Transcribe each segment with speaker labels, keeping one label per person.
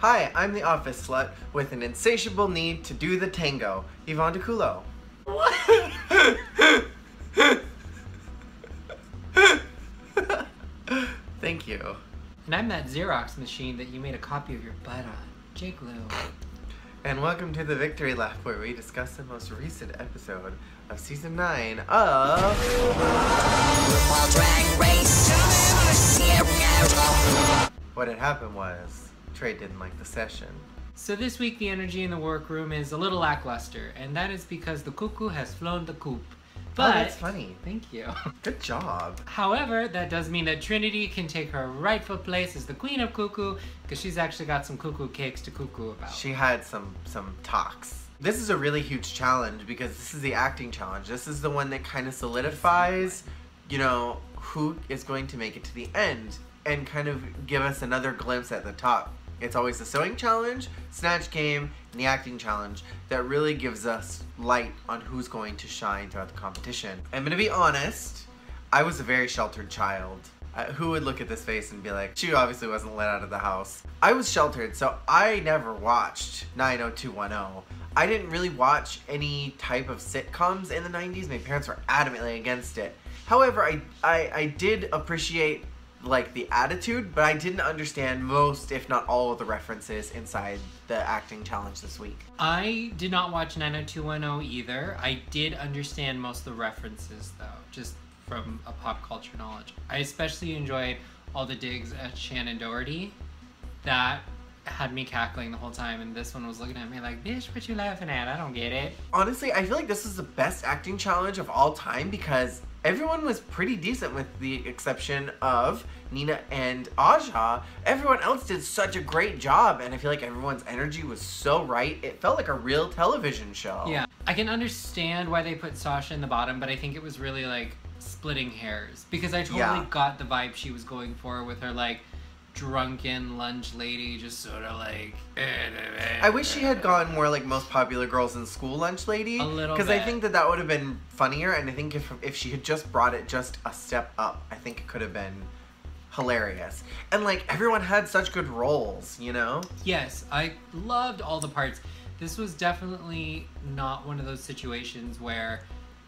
Speaker 1: Hi, I'm the office slut with an insatiable need to do the tango. Yvonne de Culo.
Speaker 2: What?
Speaker 1: Thank you.
Speaker 2: And I'm that Xerox machine that you made a copy of your butt on. Gloom.
Speaker 1: And welcome to the Victory Lap, where we discuss the most recent episode of Season 9 of RuPaul's Drag Race. What had happened was, Trey didn't like the session.
Speaker 2: So this week the energy in the workroom is a little lackluster, and that is because the cuckoo has flown the coop. But,
Speaker 1: oh, that's funny.
Speaker 2: Thank you.
Speaker 1: Good job.
Speaker 2: However, that does mean that Trinity can take her rightful place as the queen of cuckoo, because she's actually got some cuckoo cakes to cuckoo about.
Speaker 1: She had some talks. This is a really huge challenge because this is the acting challenge. This is the one that kind of solidifies, you know, who is going to make it to the end and kind of give us another glimpse at the top. It's always the sewing challenge, snatch game, and the acting challenge that really gives us light on who's going to shine throughout the competition. I'm gonna be honest, I was a very sheltered child. Who would look at this face and be like, she obviously wasn't let out of the house. I was sheltered, so I never watched 90210. I didn't really watch any type of sitcoms in the 90s. My parents were adamantly against it. However, I did appreciate like the attitude, but I didn't understand most, if not all, of the references inside the acting challenge this week.
Speaker 2: I did not watch 90210 either. I did understand most of the references though, just from a pop culture knowledge. I especially enjoyed all the digs at Shannon Doherty. That had me cackling the whole time, and this one was looking at me like, bitch, what you laughing at? I don't get it.
Speaker 1: Honestly, I feel like this is the best acting challenge of all time because everyone was pretty decent with the exception of Nina and Aja. Everyone else did such a great job, and I feel like everyone's energy was so right. It felt like a real television show.
Speaker 2: Yeah, I can understand why they put Sasha in the bottom, but I think it was really like splitting hairs because I totally got the vibe she was going for with her like drunken lunch lady, just sort of like
Speaker 1: I wish she had gone more like Most Popular Girls in School lunch lady,
Speaker 2: a little
Speaker 1: because
Speaker 2: bit.
Speaker 1: I think that would have been funnier, and I think if she had just brought it just a step up, I think it could have been hilarious. And like everyone had such good roles, you know?
Speaker 2: Yes, I loved all the parts. This was definitely not one of those situations where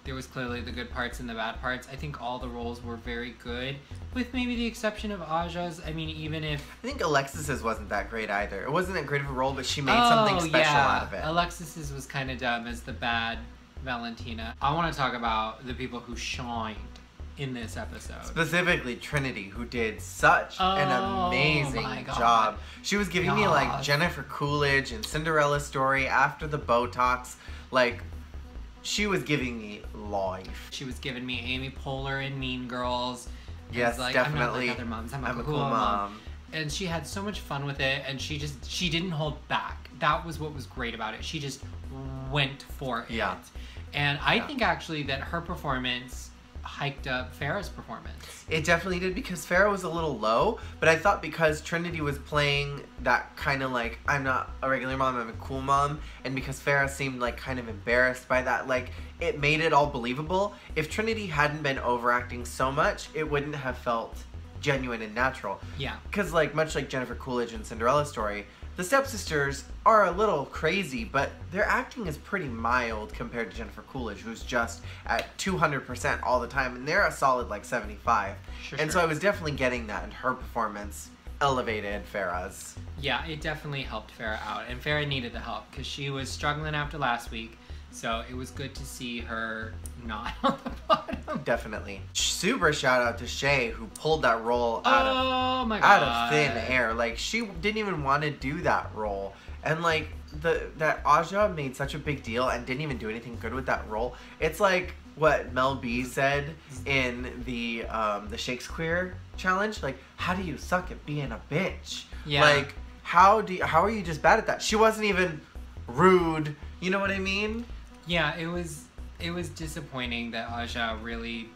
Speaker 2: there was clearly the good parts and the bad parts. I think all the roles were very good, with maybe the exception of Aja's. I mean, even if...
Speaker 1: I think Alexis's wasn't that great either. It wasn't that great of a role, but she made something special out of it.
Speaker 2: Alexis's was kind of dumb as the bad Valentina. I want to talk about the people who shined in this episode.
Speaker 1: Specifically Trinity, who did such an amazing job. She was giving me like Jennifer Coolidge and Cinderella Story after the Botox. Like, she was giving me life.
Speaker 2: She was giving me Amy Poehler in Mean Girls.
Speaker 1: Yes,
Speaker 2: like,
Speaker 1: definitely.
Speaker 2: I'm not like other moms. I'm a cool mom. And she had so much fun with it, and she didn't hold back. That was what was great about it. She just went for it.
Speaker 1: Yeah.
Speaker 2: And I think actually that her performance hiked up Farrah's performance.
Speaker 1: It definitely did, because Farrah was a little low, but I thought because Trinity was playing that kind of like, I'm not a regular mom, I'm a cool mom, and because Farrah seemed like kind of embarrassed by that, like it made it all believable. If Trinity hadn't been overacting so much, it wouldn't have felt genuine and natural.
Speaker 2: Yeah. Because
Speaker 1: like much like Jennifer Coolidge in Cinderella Story, the stepsisters are a little crazy, but their acting is pretty mild compared to Jennifer Coolidge, who's just at 200% all the time, and they're a solid like 75.
Speaker 2: Sure.
Speaker 1: So I was definitely getting that, and her performance elevated Farrah's.
Speaker 2: Yeah, it definitely helped Farrah out, and Farrah needed the help because she was struggling after last week. So it was good to see her not on the bottom.
Speaker 1: Definitely. Super shout out to Shay, who pulled that role out of thin air. Like, she didn't even want to do that role. And like that Aja made such a big deal and didn't even do anything good with that role. It's like what Mel B said in the Shakespeare challenge. Like, how do you suck at being a bitch?
Speaker 2: Yeah.
Speaker 1: Like, how are you just bad at that? She wasn't even rude. You know what I mean?
Speaker 2: Yeah, it was disappointing that Aja really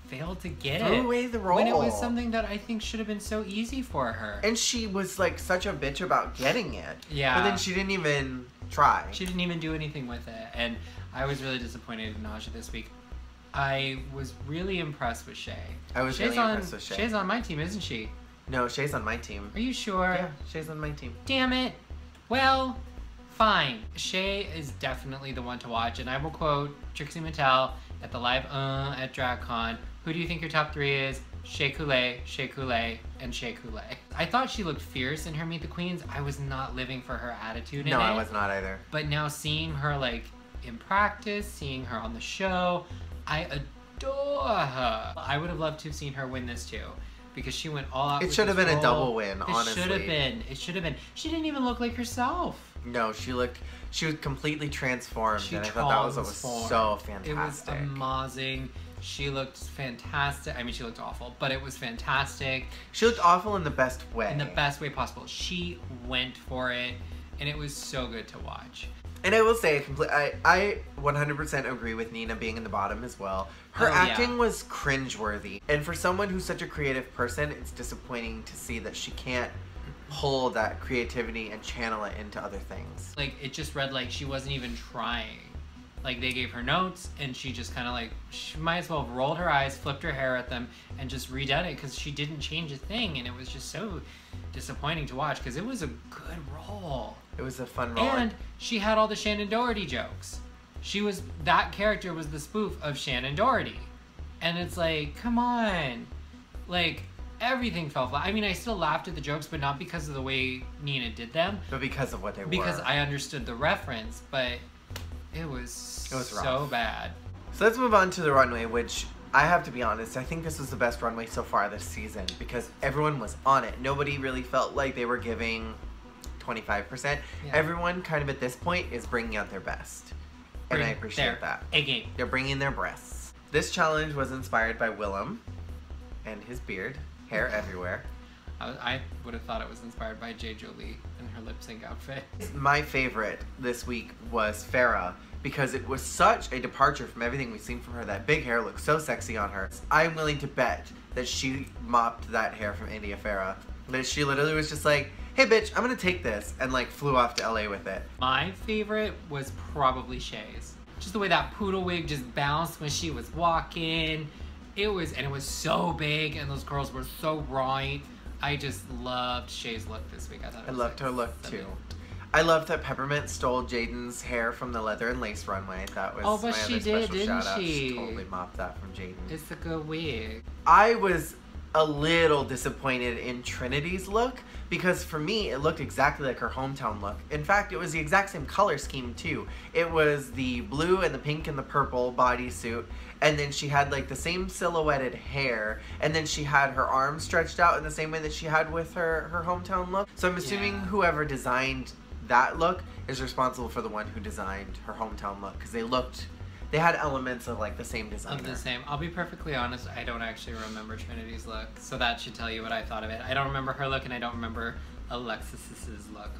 Speaker 2: failed to get it.
Speaker 1: Threw away the role.
Speaker 2: When it was something that I think should have been so easy for her.
Speaker 1: And she was like such a bitch about getting it.
Speaker 2: Yeah.
Speaker 1: But then she didn't even try.
Speaker 2: She didn't even do anything with it. And I was really disappointed in Aja this week. I was really impressed with Shay.
Speaker 1: I was really impressed with Shay.
Speaker 2: Shay's on my team, isn't she?
Speaker 1: No, Shay's on my team.
Speaker 2: Are you sure?
Speaker 1: Yeah, Shay's on my team.
Speaker 2: Damn it. Well, fine. Shay is definitely the one to watch, and I will quote Trixie Mattel at the live at DragCon. Who do you think your top 3 is? Shea Coulee, Shea Coulee, and Shea Coulee. I thought she looked fierce in her Meet the Queens. I was not living for her attitude in it.
Speaker 1: No, I was not either.
Speaker 2: But now seeing her like in practice, seeing her on the show, I adore her. I would have loved to have seen her win this too, because she went all out.
Speaker 1: It should have been a double win, honestly.
Speaker 2: It should have been. It should have been. She didn't even look like herself.
Speaker 1: No, she was completely transformed, and I thought that was so fantastic.
Speaker 2: It was amazing. She looked fantastic. I mean, she looked awful, but it was fantastic.
Speaker 1: She looked awful in the best way.
Speaker 2: In the best way possible. She went for it, and it was so good to watch.
Speaker 1: And I will say, I 100% agree with Nina being in the bottom as well. Her acting was cringeworthy. And for someone who's such a creative person, it's disappointing to see that she can't pull that creativity and channel it into other things.
Speaker 2: Like, it just read like she wasn't even trying. Like, they gave her notes, and she just kind of like, she might as well have rolled her eyes, flipped her hair at them, and just redone it, because she didn't change a thing, and it was just so disappointing to watch, because it was a good role.
Speaker 1: It was a fun role.
Speaker 2: And she had all the Shannon Doherty jokes. That character was the spoof of Shannon Doherty. And it's like, come on. Like, everything fell flat. I mean, I still laughed at the jokes, but not because of the way Nina did them.
Speaker 1: But because of what they were.
Speaker 2: Because I understood the reference, but it was so bad.
Speaker 1: So let's move on to the runway, which I have to be honest, I think this was the best runway so far this season, because everyone was on it. Nobody really felt like they were giving 25%. Yeah. Everyone kind of at this point is bringing out their best. And I appreciate that.
Speaker 2: A-game.
Speaker 1: They're bringing their breasts. This challenge was inspired by Willem and his beard, hair everywhere.
Speaker 2: I would have thought it was inspired by J. Jolie and her lip sync outfit.
Speaker 1: My favorite this week was Farrah, because it was such a departure from everything we've seen from her. That big hair looked so sexy on her. I'm willing to bet that she mopped that hair from India Farrah. That she literally was just like, hey bitch, I'm gonna take this, and like flew off to LA with it.
Speaker 2: My favorite was probably Shay's. Just the way that poodle wig just bounced when she was walking. It was so big, and those curls were so bright. I just loved Shay's look this week. I
Speaker 1: loved her look too. I loved that Peppermint stole Jaden's hair from the leather and lace runway. That was
Speaker 2: but she did, didn't she?
Speaker 1: She totally mopped that from Jaden.
Speaker 2: It's a good wig.
Speaker 1: I was a little disappointed in Trinity's look, because for me it looked exactly like her hometown look. In fact, it was the exact same color scheme too. It was the blue and the pink and the purple bodysuit, and then she had like the same silhouetted hair, and then she had her arms stretched out in the same way that she had with her hometown look. So I'm assuming whoever designed that look is responsible for the one who designed her hometown look, because they had elements of like the same designer.
Speaker 2: Of the same. I'll be perfectly honest, I don't actually remember Trinity's look, so that should tell you what I thought of it. I don't remember her look, and I don't remember Alexis's look.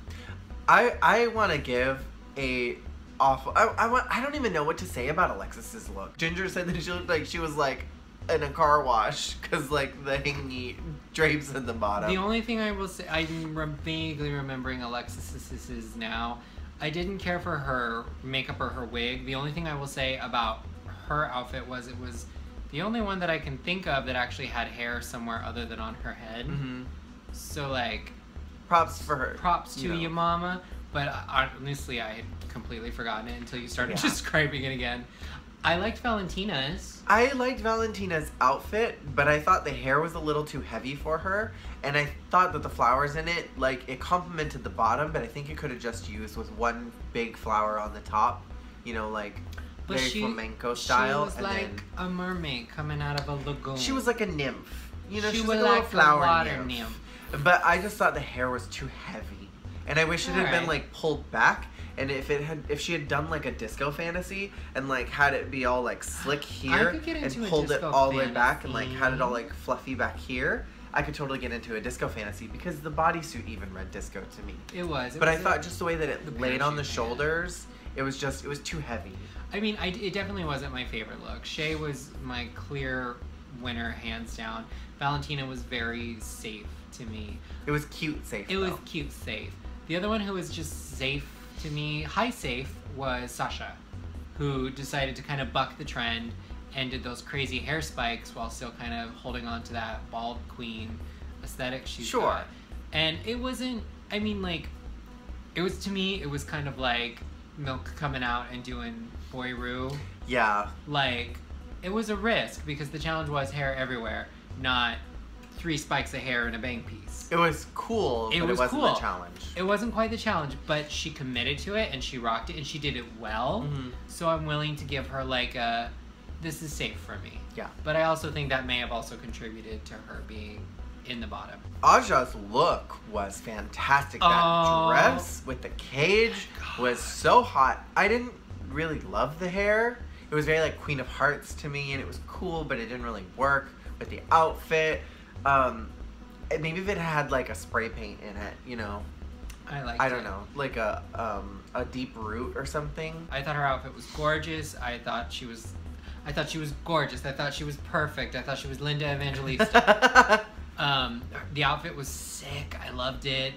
Speaker 1: I want to give a awful. I don't even know what to say about Alexis's look. Ginger said that she looked like she was like in a car wash, because like the hanging drapes in the bottom.
Speaker 2: The only thing I will say, I'm vaguely remembering Alexis's now. I didn't care for her makeup or her wig. The only thing I will say about her outfit was it was the only one that I can think of that actually had hair somewhere other than on her head. Mm-hmm. So like,
Speaker 1: props for her.
Speaker 2: Props to you, mama. But honestly, I had completely forgotten it until you started describing it again. I liked Valentina's.
Speaker 1: I liked Valentina's outfit, but I thought the hair was a little too heavy for her. And I thought that the flowers in it, like, it complemented the bottom, but I think it could have just used with one big flower on the top. You know, like, very flamenco style.
Speaker 2: She was like a mermaid coming out of a lagoon.
Speaker 1: She was like a nymph. You know, she was like a little flower nymph. But I just thought the hair was too heavy. And I wish it had been, like, pulled back. And if she had done like a disco fantasy and like had it be all like slick here and pulled it all the way back and like had it all like fluffy back here, I could totally get into a disco fantasy, because the bodysuit even read disco to me.
Speaker 2: It was.
Speaker 1: But I thought just the way that it laid on the shoulders, it was too heavy.
Speaker 2: I mean, it definitely wasn't my favorite look. Shay was my clear winner, hands down. Valentina was very safe to me.
Speaker 1: It was cute safe.
Speaker 2: It was cute safe. The other one who was just safe to me, high safe, was Sasha, who decided to kind of buck the trend and did those crazy hair spikes while still kind of holding on to that bald queen aesthetic she's
Speaker 1: Sure.
Speaker 2: got. And it wasn't, I mean, like, it was, to me, it was kind of like Milk coming out and doing Boy Rue.
Speaker 1: Yeah.
Speaker 2: Like, it was a risk because the challenge was hair everywhere, not 3 spikes of hair in a bang piece.
Speaker 1: It was cool, but it wasn't the challenge.
Speaker 2: It wasn't quite the challenge, but she committed to it and she rocked it and she did it well.
Speaker 1: Mm-hmm.
Speaker 2: So I'm willing to give her like a, this is safe for me.
Speaker 1: Yeah.
Speaker 2: But I also think that may have also contributed to her being in the bottom.
Speaker 1: Aja's look was fantastic. That dress with the cage was so hot. I didn't really love the hair. It was very like Queen of Hearts to me, and it was cool, but it didn't really work with the outfit. Maybe if it had like a spray paint in it, you know. I don't know, like a deep root or something.
Speaker 2: I thought her outfit was gorgeous. I thought she was gorgeous. I thought she was perfect. I thought she was Linda Evangelista. The outfit was sick. I loved it.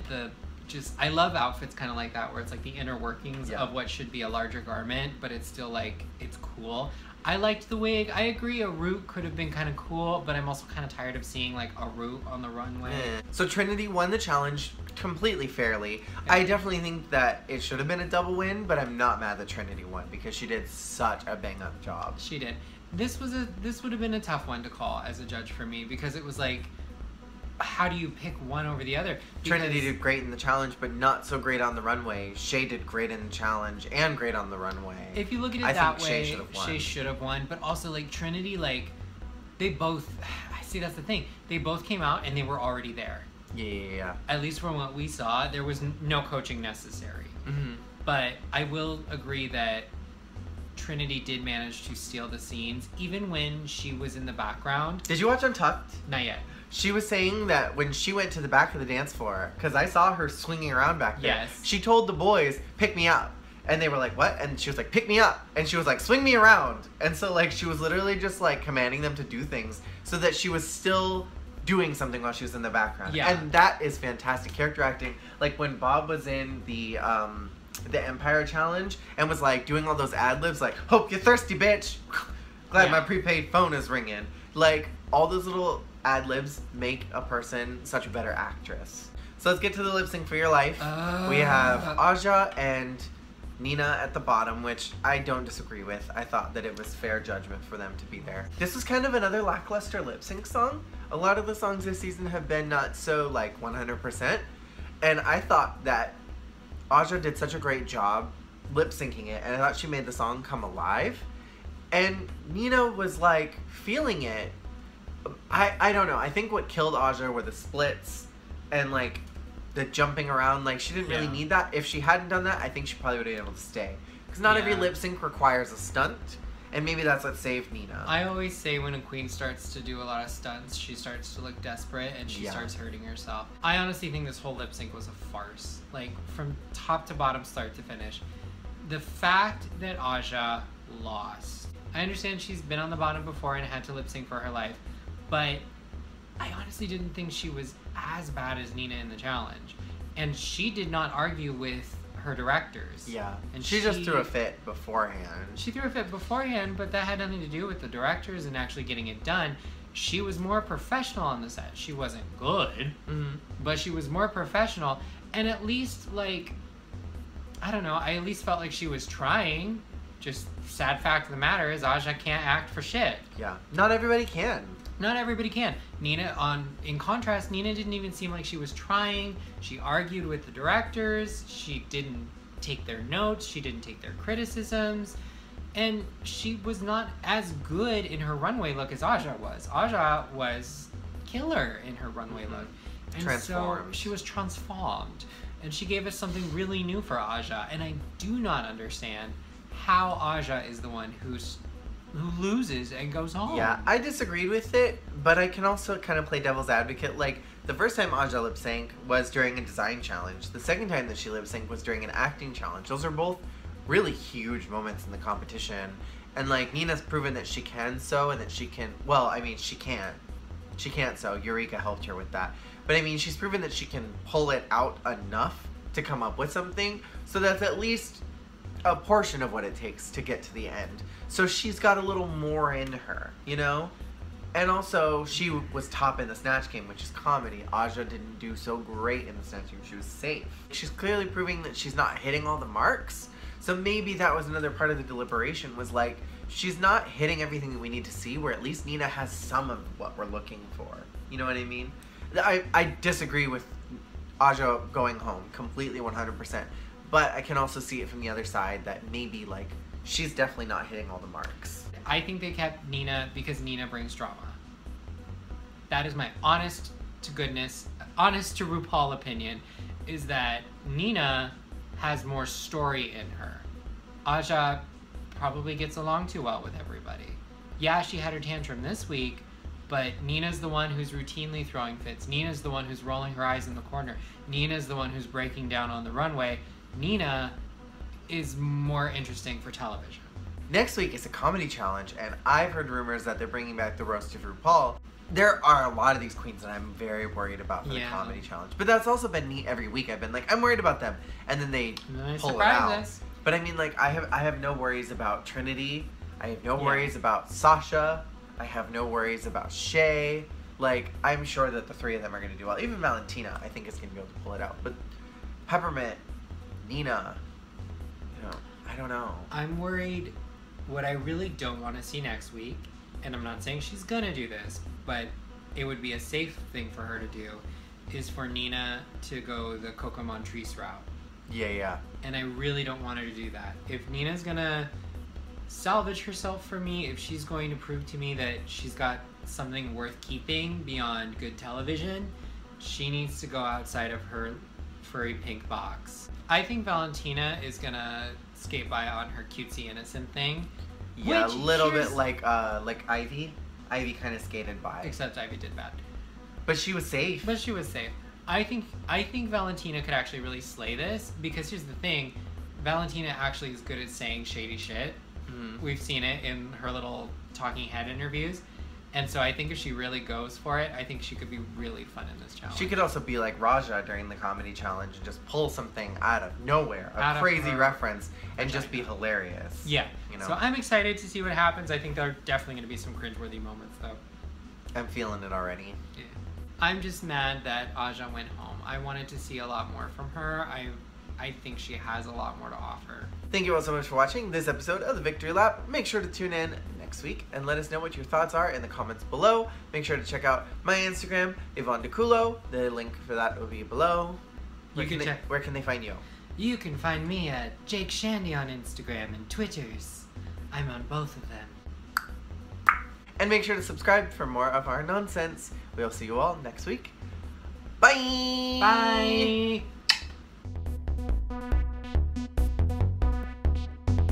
Speaker 2: I love outfits kind of like that, where it's like the inner workings of what should be a larger garment, but it's still like, it's cool. I liked the wig. I agree, a root could have been kind of cool, but I'm also kind of tired of seeing like a root on the runway.
Speaker 1: So Trinity won the challenge completely fairly. Yeah. I definitely think that it should have been a double win, but I'm not mad that Trinity won because she did such a bang-up job.
Speaker 2: She did. This would have been a tough one to call as a judge for me because it was like, how do you pick one over the other? Because
Speaker 1: Trinity did great in the challenge, but not so great on the runway. Shay did great in the challenge and great on the runway.
Speaker 2: If you look at it that way, Shay should have won. But also, like, Trinity, like, they both... See, that's the thing. They both came out and they were already there.
Speaker 1: Yeah.
Speaker 2: At least from what we saw, there was no coaching necessary.
Speaker 1: Mm-hmm.
Speaker 2: But I will agree that Trinity did manage to steal the scenes, even when she was in the background.
Speaker 1: Did you watch Untucked?
Speaker 2: Not yet.
Speaker 1: She was saying that when she went to the back of the dance floor, because I saw her swinging around back there,
Speaker 2: yes,
Speaker 1: she told the boys, pick me up. And they were like, what? And she was like, pick me up. And she was like, swing me around. And so, like, she was literally just, like, commanding them to do things so that she was still doing something while she was in the background.
Speaker 2: Yeah.
Speaker 1: And that is fantastic character acting. Like, when Bob was in the Empire Challenge and was, like, doing all those ad-libs, like, hope you're thirsty, bitch. Glad my prepaid phone is ringing. Like, all those little ad-libs make a person such a better actress. So let's get to the lip sync for your life. We have Aja and Nina at the bottom, which I don't disagree with. I thought that it was fair judgment for them to be there. This was kind of another lackluster lip sync song. A lot of the songs this season have been not so like 100%. And I thought that Aja did such a great job lip syncing it, and I thought she made the song come alive. And Nina was like feeling it. I don't know. I think what killed Aja were the splits and like the jumping around. Like, she didn't really need that. If she hadn't done that, I think she probably would have been able to stay. Because not every lip sync requires a stunt. And maybe that's what saved Nina.
Speaker 2: I always say when a queen starts to do a lot of stunts, she starts to look desperate and she starts hurting herself. I honestly think this whole lip sync was a farce. Like, from top to bottom, start to finish. The fact that Aja lost. I understand she's been on the bottom before and had to lip sync for her life. But I honestly didn't think she was as bad as Nina in the challenge. And she did not argue with her directors.
Speaker 1: Yeah.
Speaker 2: And
Speaker 1: she just threw a fit beforehand.
Speaker 2: She threw a fit beforehand, but that had nothing to do with the directors and actually getting it done. She was more professional on the set. She wasn't good, but she was more professional. And at least, like, I don't know, I at least felt like she was trying. Just sad fact of the matter is Aja can't act for shit.
Speaker 1: Yeah. Not everybody can.
Speaker 2: Not everybody can. In contrast, Nina didn't even seem like she was trying. She argued with the directors. She didn't take their notes. She didn't take their criticisms. And she was not as good in her runway look as Aja was. Aja was killer in her runway look. And so she was transformed. And she gave us something really new for Aja. And I do not understand how Aja is the one who loses and goes home.
Speaker 1: Yeah, I disagreed with it, but I can also kind of play devil's advocate. Like, the first time Aja lip sync was during a design challenge. The second time that she lip synced was during an acting challenge. Those are both really huge moments in the competition. And, like, Nina's proven that she can sew and that she can... Well, I mean, she can't. She can't sew. Eureka helped her with that. But, I mean, she's proven that she can pull it out enough to come up with something. So that's at least a portion of what it takes to get to the end. So she's got a little more in her, you know? And also, she was top in the Snatch Game, which is comedy. Aja didn't do so great in the Snatch Game. She was safe. She's clearly proving that she's not hitting all the marks. So maybe that was another part of the deliberation, was like, she's not hitting everything that we need to see, where at least Nina has some of what we're looking for. You know what I mean? I disagree with Aja going home completely 100%. But I can also see it from the other side that maybe, like, she's definitely not hitting all the marks.
Speaker 2: I think they kept Nina because Nina brings drama. That is my honest to RuPaul opinion, is that Nina has more story in her. Aja probably gets along too well with everybody. Yeah, she had her tantrum this week, but Nina's the one who's routinely throwing fits. Nina's the one who's rolling her eyes in the corner. Nina's the one who's breaking down on the runway. Nina is more interesting for television.
Speaker 1: Next week is a comedy challenge, and I've heard rumors that they're bringing back the roast of RuPaul. There are a lot of these queens that I'm very worried about for the comedy challenge. But that's also been neat every week. I've been like, I'm worried about them. And then they pull it out.
Speaker 2: Us.
Speaker 1: But I mean, like, I have no worries about Trinity. I have no worries about Sasha. I have no worries about Shay. Like, I'm sure that the three of them are going to do well. Even Valentina, I think, is going to be able to pull it out. But Peppermint, Nina, you know, I don't know.
Speaker 2: I'm worried. What I really don't want to see next week, and I'm not saying she's gonna do this, but it would be a safe thing for her to do, is for Nina to go the Coco Montrese route.
Speaker 1: Yeah.
Speaker 2: And I really don't want her to do that. If Nina's gonna salvage herself for me, if she's going to prove to me that she's got something worth keeping beyond good television, she needs to go outside of her furry pink box. I think Valentina is gonna skate by on her cutesy innocent thing.
Speaker 1: Yeah, a little bit like Ivy. Ivy kind of skated by.
Speaker 2: Except Ivy did bad.
Speaker 1: But she was safe.
Speaker 2: I think Valentina could actually really slay this, because here's the thing, Valentina actually is good at saying shady shit. Mm-hmm. We've seen it in her little talking head interviews. And so I think if she really goes for it, I think she could be really fun in this challenge.
Speaker 1: She could also be like Raja during the comedy challenge and just pull something out of nowhere, a crazy reference, and just be hilarious.
Speaker 2: Yeah.
Speaker 1: You know?
Speaker 2: So I'm excited to see what happens. I think there are definitely going to be some cringeworthy moments, though.
Speaker 1: I'm feeling it already.
Speaker 2: Yeah. I'm just mad that Aja went home. I wanted to see a lot more from her. I think she has a lot more to offer.
Speaker 1: Thank you all so much for watching this episode of the Victory Lap. Make sure to tune in next week and let us know what your thoughts are in the comments below. Make sure to check out my Instagram, Yvonne DeCulo. The link for that will be below. Where can they find you?
Speaker 2: You can find me at Jake Shandy on Instagram and Twitters. I'm on both of them.
Speaker 1: And make sure to subscribe for more of our nonsense. We'll see you all next week. Bye!
Speaker 2: Bye!